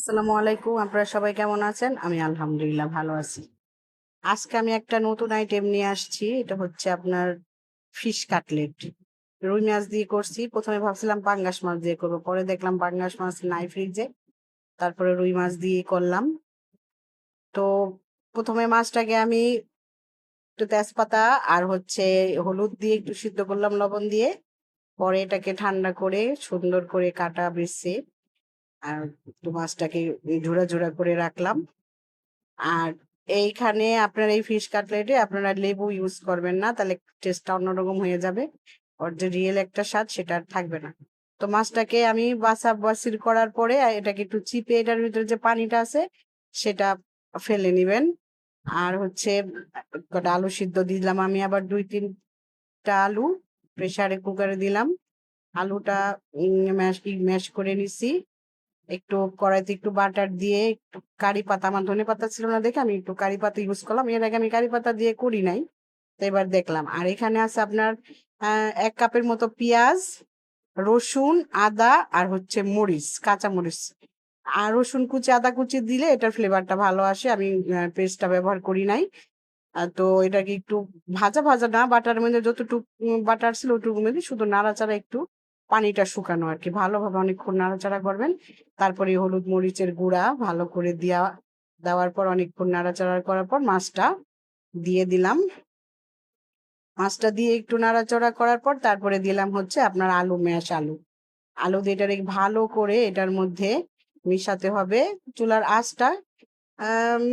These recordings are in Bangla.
আসসালামু আলাইকুম। আপনারা সবাই কেমন আছেন? আমি আলহামদুলিল্লাহ ভালো আছি। আজকে আমি একটা নতুন আইটেম নিয়ে আসছি। এটা হচ্ছে আপনার ফিশ কাটলেট। রুই মাছ দিয়ে করছি। ১ম এ ভাবছিলাম পাঙ্গাস মাছ দিয়ে করব। পরে দেখলাম পাঙ্গাস মাছ নাই ফ্রিজে। তারপরে রুই মাছ দিয়েই করলাম। তো ১ম এ মাছটাকে আমি একটু তেজপাতা আর হচ্ছে হলুদ দিয়ে একটু সিদ্ধ করলাম লবণ দিয়ে। পরে এটাকে ঠান্ডা করে সুন্দর করে কাটা বেছে আর একটু মাছটাকে ঝুরা, ঝুরা করে রাখলাম। আর এইখানে আপনার এই ফিশ কাটলেটে আপনারা লেবু ইউজ করবেন না, তাহলে টেস্টটা অন্যরকম হয়ে যাবে। ওর যে রিয়েল একটা স্বাদ সেটা আর থাকবে না। তো মাছটাকে আমি বাছাবাছির করার পরে এটাকে একটু চিপে এটার ভিতরে যে পানিটা আছে সেটা ফেলে নিবেন। আর হচ্ছে কটা আলু সিদ্ধ দিলাম আমি, আবার ২-৩টা আলু প্রেসারে কুকারে দিলাম। আলুটা ম্যাশ করে নিছি। একটু কড়াইতে একটু বাটার দিয়ে একটু কারি পাতা, আমার ধনেপাতা ছিল না দেখে আমি একটু কারি পাতা ইউজ করলাম। এর আগে আমি কারি পাতা দিয়ে করি নাই, তো এবার দেখলাম। আর এখানে আছে আপনার ১ কাপের মতো পেঁয়াজ, রসুন, আদা আর হচ্ছে মরিচ, কাঁচা মরিচ। আর রসুন কুচি আদা কুচি দিলে এটার ফ্লেভারটা ভালো আসে। আমি পেস্টটা ব্যবহার করি নাই। তো এটাকে একটু ভাজা ভাজা না, বাটার মধ্যে যতটুকু বাটার ছিল ওটুকু মধ্যে শুধু নাড়াচাড়া, একটু পানিটা শুকানো আর কি, ভালোভাবে অনেকক্ষণ নাড়াচাড়া করবেন। তারপরে হলুদ মরিচের গুঁড়া ভালো করে দেওয়ার পর অনেকক্ষণ নাড়াচাড়া করার পর মাছটা দিয়ে দিলাম। মাছটা দিয়ে একটু নাড়াচাড়া করার পর তারপরে দিলাম হচ্ছে আপনার আলু আলু দিয়ে এটাকে ভালো করে এটার মধ্যে মিশাতে হবে। চুলার আঁচটা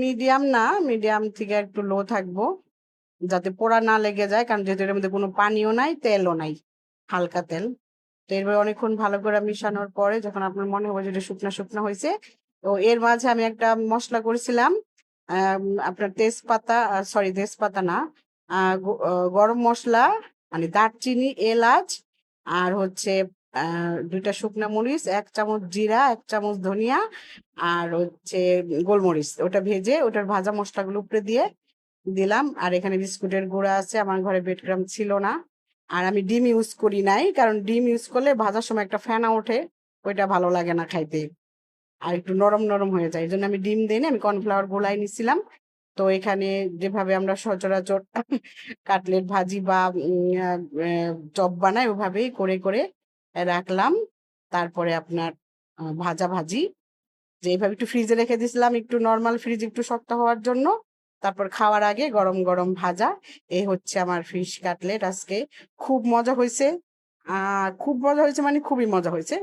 মিডিয়াম না, মিডিয়াম থেকে একটু লো থাকবো, যাতে পোড়া না লেগে যায়, কারণ যেহেতু এর মধ্যে কোনো পানিও নাই তেলও নাই, হালকা তেল। তো এরপর অনেকক্ষণ ভালো করে মিশানোর পরে যখন আপনার মনে হবে যে এটা শুকনা শুকনা হয়েছে, তো এর মাঝে আমি একটা মশলা করেছিলাম। আপনার তেজপাতা, সরি তেজপাতা না, গরম মশলা, মানে দারচিনি, এলাচ আর হচ্ছে ২টা শুকনা মরিচ, ১ চামচ জিরা, ১ চামচ ধনিয়া আর হচ্ছে গোলমরিচ, ওটা ভেজে ওটার ভাজা মশলাগুলো উপরে দিয়ে দিলাম। আর এখানে বিস্কুটের গুঁড়া আছে, আমার ঘরে ব্রেড ক্রাম ছিল না। আর আমি ডিম ইউজ করি নাই, কারণ ডিম ইউজ করলে ভাজার সময় একটা ফেনা ওঠে, ওইটা ভালো লাগে না খাইতে, আর একটু নরম নরম হয়ে যায়। এই জন্য আমি ডিম দিই না, আমি কর্নফ্লাওয়ার গোলাই নিছিলাম। তো এখানে যেভাবে আমরা সচরাচর কাটলেট ভাজি বা চপ বানাই ওভাবেই করে করে রাখলাম। তারপরে আপনার ভাজা ভাজি যে এইভাবে একটু ফ্রিজে রেখে দিয়েছিলাম, একটু নর্মাল ফ্রিজ একটু শক্ত হওয়ার জন্য। তারপর খাওয়ার আগে গরম গরম ভাজা। এই হচ্ছে আমার ফিশ কাটলেট আজকে। খুব মজা হয়েছে। খুব মজা হয়েছে মানে খুবই মজা হয়েছে।